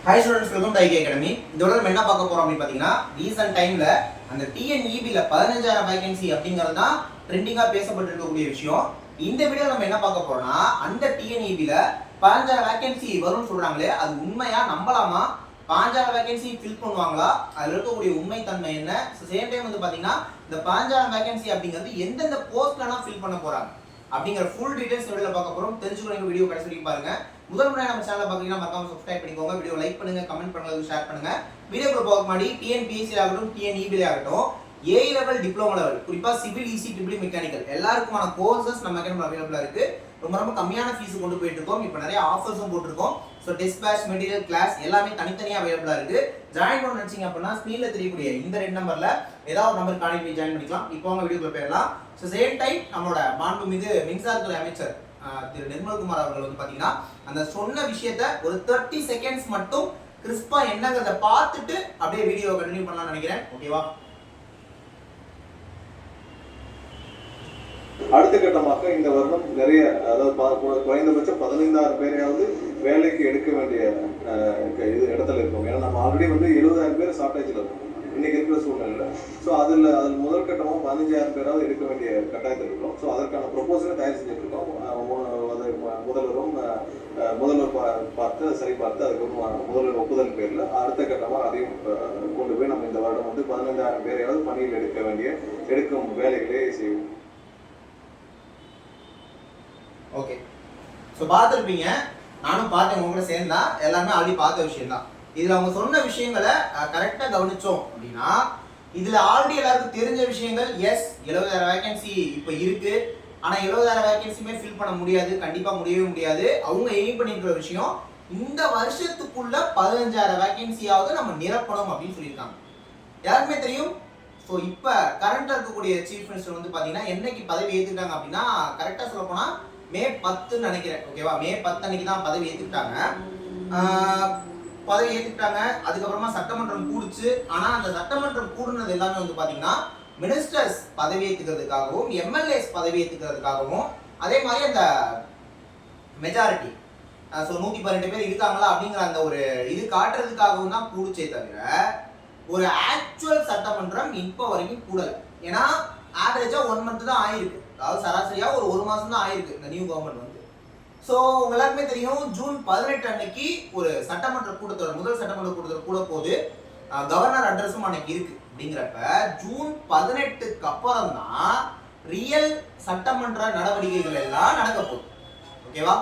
Hi students, welcome to IK academy. இதோட நம்ம என்ன பார்க்க போறோம் அப்படின்னு பார்த்தீங்கன்னா, ரீசன்ட் டைம்ல அந்த டிஎன்இபில 15,000 வேகன்சி அப்படிங்கிறது தான் ட்ரெண்டிங்கா பேசப்பட்டு இருக்கக்கூடிய விஷயம். இந்த வீடியோ நம்ம என்ன பார்க்க போறோம்னா, அந்த டிஎன்இபில 15,000 வேகன்சி வரும்னு சொல்றாங்களே, அது உண்மையா நம்பலாமா? 15,000 வேகன்சி ஃபில் பண்ணுவாங்களா? அதுல இருக்கக்கூடிய உண்மை தன்மை என்ன? சேம் டைம் வந்து பாத்தீங்கன்னா, இந்த 15,000 வேகன்சி அப்படிங்கிறது எந்தெந்த போஸ்ட்லாம் ஃபில் பண்ண போறாங்க அப்படிங்கிற ஃபுல் டீடைல்ஸ் வீடியோல பார்க்க போறோம். தெரிஞ்சுக்கணும், வீடியோ கடைசி வரைக்கும் பாருங்க. முதல் முறை நம்ம சேனலை பார்க்கறீங்கன்னா மறக்காம சப்ஸ்கிரைப் பண்ணிக்கோங்க. வீடியோ லைக் பண்ணுங்க, கமெண்ட் பண்ணுங்க, ஷேர் பண்ணுங்க. வீடியோக்குள்ள போக முன்னாடி டிஎன்பிஎஸ்சி ஆகட்டும், டிஎன்இபில ஆகட்டும், ஏ லெவல், டிப்ளமோ லெவல், குறிப்பா சிவில், இசி, ட்ரிபிள் மெக்கானிக்கல் எல்லாருக்குமான கோர்சஸ் நம்ம அகாடமில அவைலபிளா இருக்கு. ரொம்ப கம்மியான ஃபீஸ் கொண்டு போயிட்டு இருக்கோம். இப்போ நிறைய ஆஃபர்ஸும் போட்டுருக்கோம். So test batch, material, class எல்லாமே தனித்தனியாக அவைலபிளா இருக்கு. ஜாயின் பண்ண நினைச்சீங்க அப்படின்னா ஸ்க்ரீன்ல தெரியக்கூடிய இந்த ரெண்டு நம்பர்ல ஏதாவது ஒரு நம்பர் கான்டாக்ட் பண்ணி ஜாயின் பண்ணிக்கலாம். இப்போ அவங்க வீடியோக்குள்ள போயிடலாம். ஸோ சேம் டைம் நம்மளோட மாண்புமிகு மின்சாரத்துறை அமைச்சர் திரு நிர்மல்குமார் அவர்கள் வந்து பாத்தீங்கன்னா அந்த சொன்ன விஷயத்த ஒரு 30 செகண்ட்ஸ் மட்டும் கிறிஸ்பா என்னங்கிறத பார்த்துட்டு அப்படியே வீடியோ கண்டினியூ பண்ணலாம்னு நினைக்கிறேன். ஓகேவா? அடுத்த கட்டமாக இந்த வருடம் நிறைய, அதாவது குறைந்தபட்சம் 15,000 பேரையாவது வேலைக்கு எடுக்க வேண்டிய இது இடத்துல இருக்கும். ஏன்னா நம்ம ஆல்ரெடி 70,000 பேர் ஷார்டேஜில் இருக்கும் இன்னைக்கு இருக்கிற சூழ்நிலை. ஸோ அதில் முதல் கட்டமாக 15,000 பேராவது எடுக்க வேண்டிய கட்டாயத்தில் இருக்கிறோம். ஸோ அதற்கான ப்ரொபோசலை தயார் செஞ்சுட்டு இருக்கோம். முதல்வர் பார்த்து சரி பார்த்து அதுக்கு முதல்வர் ஒப்புதல் பேரில் அடுத்த கட்டமாக அதையும் கொண்டு போய் நம்ம இந்த வருடம் 15,000 பேரையாவது பணியில் எடுக்கும் வேலைகளே செய்வோம். ஓகே, ஸோ பார்த்துருப்பீங்க, நானும் பார்த்தேன், உங்க கூட சேர்ந்தா எல்லாமே ஆல்ரெடி பார்த்த விஷயம் தான். இதில் அவங்க சொன்ன விஷயங்களை கரெக்டாக கவனிச்சோம் அப்படின்னா, இதில் ஆல்ரெடி எல்லாருக்கும் தெரிஞ்ச விஷயங்கள். எஸ், 70,000 வேகன்சி இப்போ இருக்கு. ஆனால் 70,000 வேகன்சியுமே ஃபில் பண்ண முடியாது, கண்டிப்பாக முடியவே முடியாது. அவங்க எய்ம் பண்ணிருக்கிற விஷயம், இந்த வருஷத்துக்குள்ள 15,000 வேகன்சியாவது நம்ம நிரப்பணும் அப்படின்னு சொல்லியிருக்காங்க. யாருக்குமே தெரியும். ஸோ இப்போ கரண்ட்டாக இருக்கக்கூடிய சீஃப் மினிஸ்டர் வந்து பார்த்தீங்கன்னா என்னைக்கு பதவி ஏற்றுக்கிட்டாங்க அப்படின்னா, கரெக்டாக சொல்ல போனால் மே 10 நினைக்கிறேன். ஓகேவா? மே 10 அன்னைக்கு தான் பதவி ஏற்றுக்கிட்டாங்க. அதுக்கப்புறமா சட்டமன்றம் கூடுச்சு. ஆனா அந்த சட்டமன்றம் கூடுனது எல்லாமே வந்து பாத்தீங்கன்னா மினிஸ்டர்ஸ் பதவி ஏற்றுக்கிறதுக்காகவும், எம்எல்ஏஸ் பதவி ஏற்றுக்கிறதுக்காகவும், அதே மாதிரி அந்த மெஜாரிட்டி, ஸோ 112 பேர் இருக்காங்களா அப்படிங்கிற அந்த ஒரு இது காட்டுறதுக்காகவும் தான் கூடுச்சே தவிர ஒரு ஆக்சுவல் சட்டமன்றம் இப்போ வரைக்கும் கூடல. ஏன்னா ஆவரேஜா 1 மந்த் தான் ஆயிருக்கு. அதாவது சராசரியா ஒரு மாசம் தான் ஆயிருக்கு இந்த நியூ கவர்மெண்ட் ஸோ உங்க எல்லாருமே தெரியும், ஜூன் 18 அன்னைக்கு ஒரு சட்டமன்ற கூட்டத்தொடர், முதல் சட்டமன்ற கூட்டத்தொடர் கூட போது கவர்னர் அட்ரஸும் அன்னைக்கு இருக்கு. அப்படிங்கிறப்ப ஜூன் 18க்கு அப்புறம் தான் ரியல் சட்டமன்ற நடவடிக்கைகள் எல்லாம் நடக்க போகுது. ஓகேவா?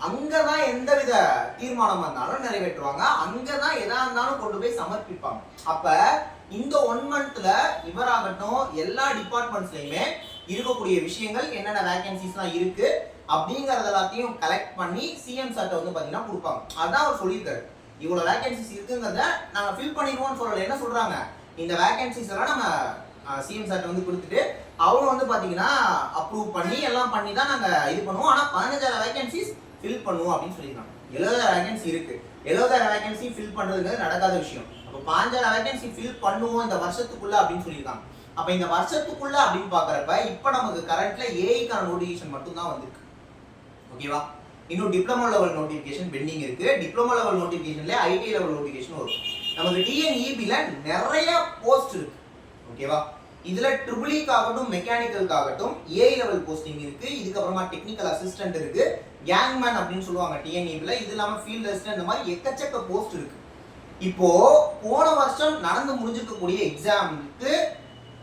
அங்கதான் எந்தவித தீர்மானம் இருந்தாலும் நிறைவேற்றுவாங்க, அங்கதான் எதா இருந்தாலும் கொண்டு போய் சமர்ப்பிப்பாங்க. அப்ப இந்த 1 மந்த்ல இவராகட்டும் எல்லா டிபார்ட்மெண்ட்ஸ்லயுமே இருக்கக்கூடிய விஷயங்கள், என்னென்ன வேகன்சிஸ்லாம் இருக்கு அப்படிங்கறது எல்லாத்தையும் கலெக்ட் பண்ணி சிஎம் சார்ட்ட வந்து பாத்தீங்கன்னா கொடுப்பாங்க. அதான் அவர் சொல்லியிருக்காரு, இவ்வளவு வேகன்சிஸ் இருக்குங்கிறத நாங்க ஃபில் பண்ணிடுவோம்னு சொல்லல. என்ன சொல்றாங்க, இந்த வேகன்சிஸ் எல்லாம் நம்ம சிஎம் சார்ட்ட வந்து கொடுத்துட்டு அவங்க வந்து பாத்தீங்கன்னா அப்ரூவ் பண்ணி எல்லாம் பண்ணி தான் நாங்க இது பண்ணுவோம். ஆனா 15,000 வேகன்சிஸ் ஃபில் பண்ணுவோம் அப்படின்னு சொல்லியிருக்காங்க. 70,000 வேகன்சி இருக்கு. 70,000 வேகன்சி ஃபில் பண்றதுங்கிறது நடக்காத விஷயம். அப்போ 15,000 வேகன்சி ஃபில் பண்ணுவோம் இந்த வருஷத்துக்குள்ள அப்படின்னு சொல்லியிருக்காங்க. அப்ப இந்த வருஷத்துக்குள்ள அப்படின்னு பாக்குறப்ப இப்ப நமக்கு கரண்ட்ல ஏஐக்கான நோட்டிபிகேஷன் மட்டும் தான் வந்திருக்கு. ஓகேவா? இன்னும் டிப்ளமோ லெவல் நோட்டிபிகேஷன் பெண்டிங் இருக்கு. டிப்ளமோ லெவல் நோட்டிபிகேஷன்ல ஐடி லெவல் நோட்டிபிகேஷன் வரும். நமக்கு டிஎன்இபில நிறைய போஸ்ட் இருக்கு. ஓகேவா? இதுல ட்ரிபிள்இக்காகட்டும், மெக்கானிக்கலுக்காகட்டும் ஏஐ லெவல் போஸ்டிங் இருக்கு. இதுக்கப்புறமா டெக்னிக்கல் அசிஸ்டன்ட் இருக்கு, கேங்மேன் அப்படின்னு சொல்லுவாங்க டிஎன்இபில. இது இல்லாம ஃபீல்ட் அசிஸ்டன்ட், இந்த மாதிரி எக்கச்சக்க போஸ்ட் இருக்கு. இப்போ போன வருஷம் நடந்து முடிஞ்சிருக்கக்கூடிய எக்ஸாமுக்கு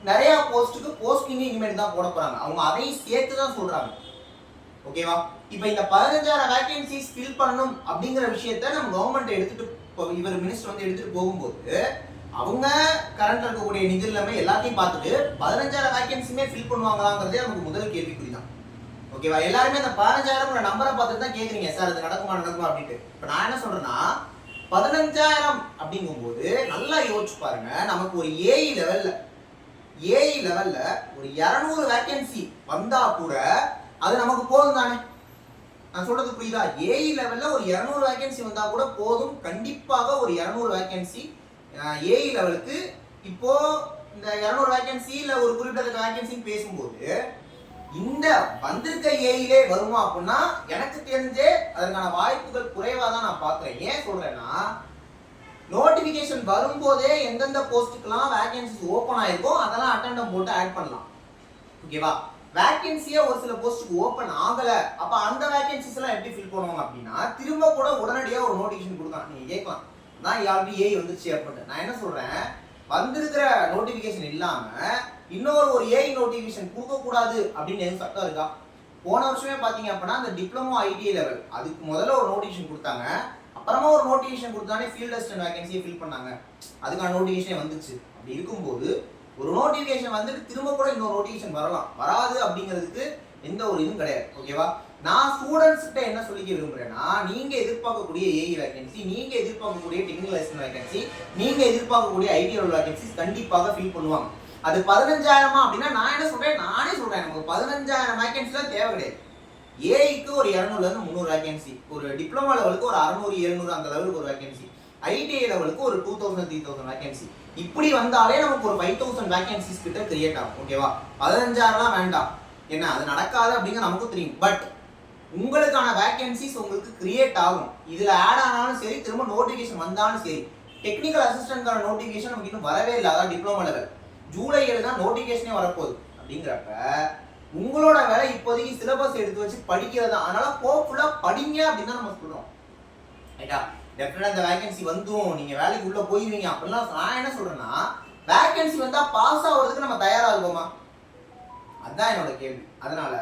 நிறைய போஸ்ட்டுக்கு போஸ்டிங் இனிமேல் தான் போட போறாங்க. அவங்க அதையும் சேர்த்து தான் சொல்றாங்க. ஓகேவா? இப்போ இந்த 15,000 வேகன்சிஸ் ஃபில் பண்ணணும் அப்படிங்கிற விஷயத்த நம்ம கவர்மெண்ட் எடுத்துட்டு, இவர் மினிஸ்டர் வந்து எடுத்துட்டு போகும்போது அவங்க கரண்ட் இருக்கக்கூடிய நிதி நிலைமை எல்லாத்தையும் பார்த்துட்டு 15,000 வேகன்சியுமே ஃபில் பண்ணுவாங்களாங்கிறதே நமக்கு முதல் கேள்விக்குறி தான். ஓகேவா? எல்லாருமே அந்த 15,000 நம்பரை பார்த்துட்டு தான் கேட்குறீங்க, சார் இது நடக்குமா அப்படின்ட்டு. இப்போ நான் என்ன சொல்றேன்னா, 15,000 அப்படிங்கும்போது நல்லா யோசிச்சு பாருங்க, நமக்கு ஒரு ஏஐ லெவல்ல ஒரு 200 வேகன்சி வந்தா கூட அது நமக்கு போதும் தானே? நான் சொல்றது புரியுதா? ஏஐ லெவல்ல ஒரு 200 வேகன்சி வந்தா கூட போதும். கண்டிப்பாக ஒரு 200 வேகன்சி ஏஐ லெவலுக்கு. இப்போ இந்த 200 வேகன்சி இல்ல ஒரு குறிப்பிட்ட வேகன்சின்னு பேசும்போது இந்த வந்திருக்க ஏஐலே வருமா அப்படின்னா எனக்கு தெரிஞ்சே அதற்கான வாய்ப்புகள் குறைவா தான் நான் பாக்குறேன். ஏன் சொல்றேன்னா, நோட்டிபிகேஷன் வரும்போதே எந்தெந்த போஸ்ட்டுக்கெல்லாம் வேகன்சிஸ் ஓப்பன் ஆயிருக்கோ அதெல்லாம் அட்டெண்டம் போட்டு ஆட் பண்ணலாம். ஓகேவா? வேகன்சியே ஒரு சில போஸ்ட்டுக்கு ஓப்பன் ஆகல, அப்ப அந்த வேகன்சிஸ் எல்லாம் எப்படி ஃபில் பண்ணுவாங்க அப்படின்னா திரும்ப கூட உடனடியா ஒரு நோட்டிபிகேஷன் கொடுக்கலாம். நீங்க கேட்கலாம், நான் ஆல்ரெடி ஏஐ வந்துருச்சு அப்படின்ட்டு. நான் என்ன சொல்றேன், வந்திருக்கிற நோட்டிபிகேஷன் இல்லாம இன்னொரு ஏஐ நோட்டிபிகேஷன் கொடுக்க கூடாது அப்படின்னு எதுவும் சட்டம் இருக்கா? போன வருஷமே பாத்தீங்க அப்படின்னா அந்த டிப்ளமோ ஐடிஐ லெவல் அதுக்கு முதல்ல ஒரு நோட்டிபிகேஷன் கொடுத்தாங்க, அப்புறமா ஒரு நோட்டிபிகேஷன் கொடுத்தானே ஃபீல்ட் அசிஸ்டன்ட் வேகன்சியை ஃபில் பண்ணாங்க, அதுக்கான நோட்டிபிகேஷனே வந்துச்சு. அப்படி இருக்கும்போது ஒரு நோட்டிபிகேஷன் வந்துட்டு திரும்ப கூட இன்னொரு நோட்டிபிகேஷன் வரலாம், வராது அப்படிங்கிறதுக்கு எந்த ஒரு இதுவும் கிடையாது. ஓகேவா? நான் ஸ்டூடெண்ட்ஸ் கிட்ட என்ன சொல்லிக்க விரும்புறேன்னா, நீங்க எதிர்பார்க்கக்கூடிய ஏஐ வேகன்சி, நீங்க எதிர்பார்க்கக்கூடிய டெக்னிக்கல் அசிஸ்டன்ட் வேகன்சி, நீங்க எதிர்பார்க்கக்கூடிய ஐடி வேகன்சி கண்டிப்பாக ஃபில் பண்ணுவாங்க. அது 15,000 அப்படின்னா நான் என்ன சொல்றேன், நானே சொல்றேன், நமக்கு 15,000 வேகன்சிலாம் தேவை கிடையாது. ஏஐக்கு ஒரு 200ல இருந்து 300 வேகன்சி, ஒரு டிப்ளமோ லெவலுக்கு ஒரு 600 700 அந்த லெவலுக்கு ஒரு வேகன்சி, ஐடிஐ லெவலுக்கு ஒரு 2000 3000 வேகன்சி, இப்படி வந்தாலே நமக்கு ஒரு 5000 வேகன்சிஸ் கிட்ட கிரியேட் ஆகும். ஓகேவா? 15,000லாம் வேண்டாம், என்ன அது நடக்காது அப்படிங்கிற நமக்கும் தெரியும். பட் உங்களுக்கான வேகன்சிஸ் உங்களுக்கு கிரியேட் ஆகும். இதுல ஆட் ஆனாலும் சரி, திரும்ப நோட்டிபிகேஷன் வந்தாலும் சரி. டெக்னிக்கல் அசிஸ்டன்ட்கான நோட்டிபிகேஷன் நமக்கு இன்னும் வரவே இல்லை, அதான் டிப்ளமோ லெவல். ஜூலை 7 தான் நோட்டிபிகேஷனே வரப்போகுது. அப்படிங்கிறப்ப உங்களோட வேலை இப்போதைக்கு சிலபஸ் எடுத்து வச்சு படிக்கிறது தான். அதனால ஹோப்ஃபுல்லா படிங்க அப்படின்னு தான் நம்ம சொல்றோம். ரைட்டா? டெஃபினட்டா இந்த வேகன்சி வந்துடும், நீங்க வேலைக்கு உள்ள போயிருவீங்க அப்படிலாம் நான் என்ன சொல்றேன்னா, வேகன்சி வந்தா பாஸ் ஆகிறதுக்கு நம்ம தயாரா இருக்கோமா? அதுதான் என்னோட கேள்வி. அதனால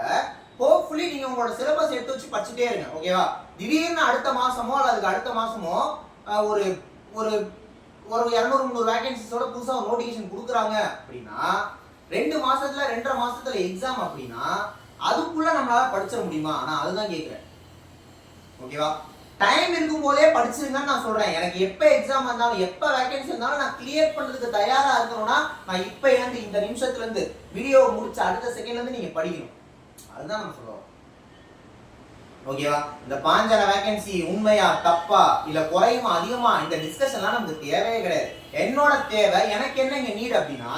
ஹோப்ஃபுல்லி நீங்க உங்களோட சிலபஸ் எடுத்து வச்சு படிச்சுட்டே இருங்க. ஓகேவா? திடீர்னு அடுத்த மாசமோ அல்லது அதுக்கு அடுத்த மாசமோ ஒரு ஒரு ஒரு 200-300 வேகன்சிஸோட புதுசா ஒரு நோட்டிபிகேஷன் கொடுக்குறாங்க அப்படின்னா 2 மாசத்துல 2.5 மாசத்துல எக்ஸாம் அப்படின்னா அதுக்குள்ள நம்மளால படிச்சிட முடியுமா? நான் அதுதான் கேட்கிறேன். ஓகேவா? டைம் இருக்கும் போதே படிச்சிருங்கன்னு நான் சொல்றேன். எனக்கு எப்ப எக்ஸாம் வந்தாலும் எப்ப வேகன்சி வந்தாலும் நான் கிளியர் பண்றதுக்கு தயாரா இருக்கணும்னா நான் இப்ப இருந்து இந்த நிமிஷத்துல இருந்து வீடியோ முடிச்ச அடுத்த செகண்ட்ல இருந்து நீங்க படிக்கணும். அதுதான் நம்ம சொல்றோம். ஓகேவா? இந்த 5000 வேகன்சி உண்மையா தப்பா இல்ல குறையுமா அதிகமா இந்த டிஸ்கஷன்லாம் நமக்கு தேவையே கிடையாது. என்னோட தேவை எனக்கு என்ன இங்க நீட் அப்படின்னா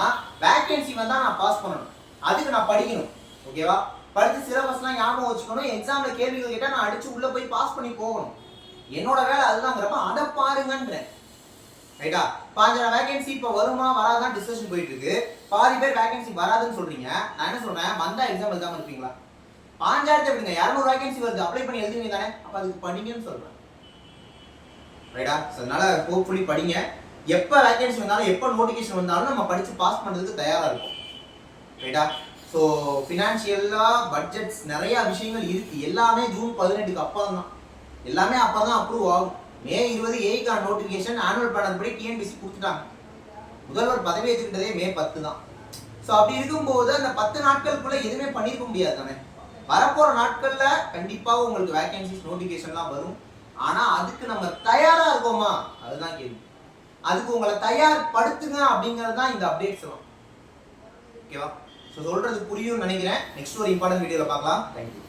வேகன்சி வந்தா நான் பாஸ் பண்ணணும், அதுக்கு நான் படிக்கணும். ஓகேவா? படிச்சு சிலபஸ்லாம் ஞாபகம் வச்சுக்கணும், எக்ஸாம்ல கேள்விகள் கேட்டா நான் அடிச்சு உள்ள போய் பாஸ் பண்ணி போகணும். என்னோட வேலை அதுதாங்கிறப்ப அதை பாருங்கன்றேன். ரைட்டா? 5000 வேகன்சி இப்ப வருமா வராதான் டிஸ்கஷன் போயிட்டு இருக்கு. பாதி பேர் வேகன்சி வராதுன்னு சொல்றீங்க. நான் என்ன சொல்றேன், வந்தா எக்ஸாம் எழுதாம இருப்பீங்களா? 5000 விடுங்க, 200 வேகன்சி வருது, அப்ளை பண்ணி எழுதுவீங்க தானே, அப்ப அதுக்கு படிங்கன்னு சொல்றேன். ரைட்டா? அதனால ஹோப்ஃபுல்லி படிங்க. எப்ப வேகன்சி வந்தாலும் எப்ப நோட்டிபிகேஷன் வந்தாலும் நம்ம படிச்சு பாஸ் பண்றதுக்கு தயாரா இருக்கும். ரைட்டா? ஸோ ஃபினான்ஷியலா பட்ஜெட்ஸ் நிறைய விஷயங்கள் இருக்கு, எல்லாமே ஜூன் 18க்கு அப்புறம் தான், எல்லாமே அப்பதான் அப்ரூவ் ஆகும். மே 20 ஏஐக்கான நோட்டிபிகேஷன் ஆனுவல் பிளான் படி டிஎன்பிசி கொடுத்துட்டாங்க. முதல்வர் பதவி ஏற்றுக்கிட்டதே மே 10 தான். ஸோ அப்படி இருக்கும்போது அந்த 10 நாட்களுக்குள்ள எதுவுமே பண்ணிருக்க முடியாது தானே. வரப்போற நாட்கள்ல கண்டிப்பா உங்களுக்கு வேகன்சிஸ் நோட்டிபிகேஷன்லாம் வரும். ஆனா அதுக்கு நம்ம தயாரா இருக்கோமா? அதுதான் கேள்வி. அதுக்கு உங்களை தயார்படுத்துங்க அப்படிங்கிறது தான் இந்த அப்டேட்ஸ் எல்லாம். ஓகேவா? ஸோ சொல்றது புரியும்னு நினைக்கிறேன். நெக்ஸ்ட் ஒரு இம்பார்ட்டன்ட் வீடியோல பார்க்கலாம். தேங்க்யூ.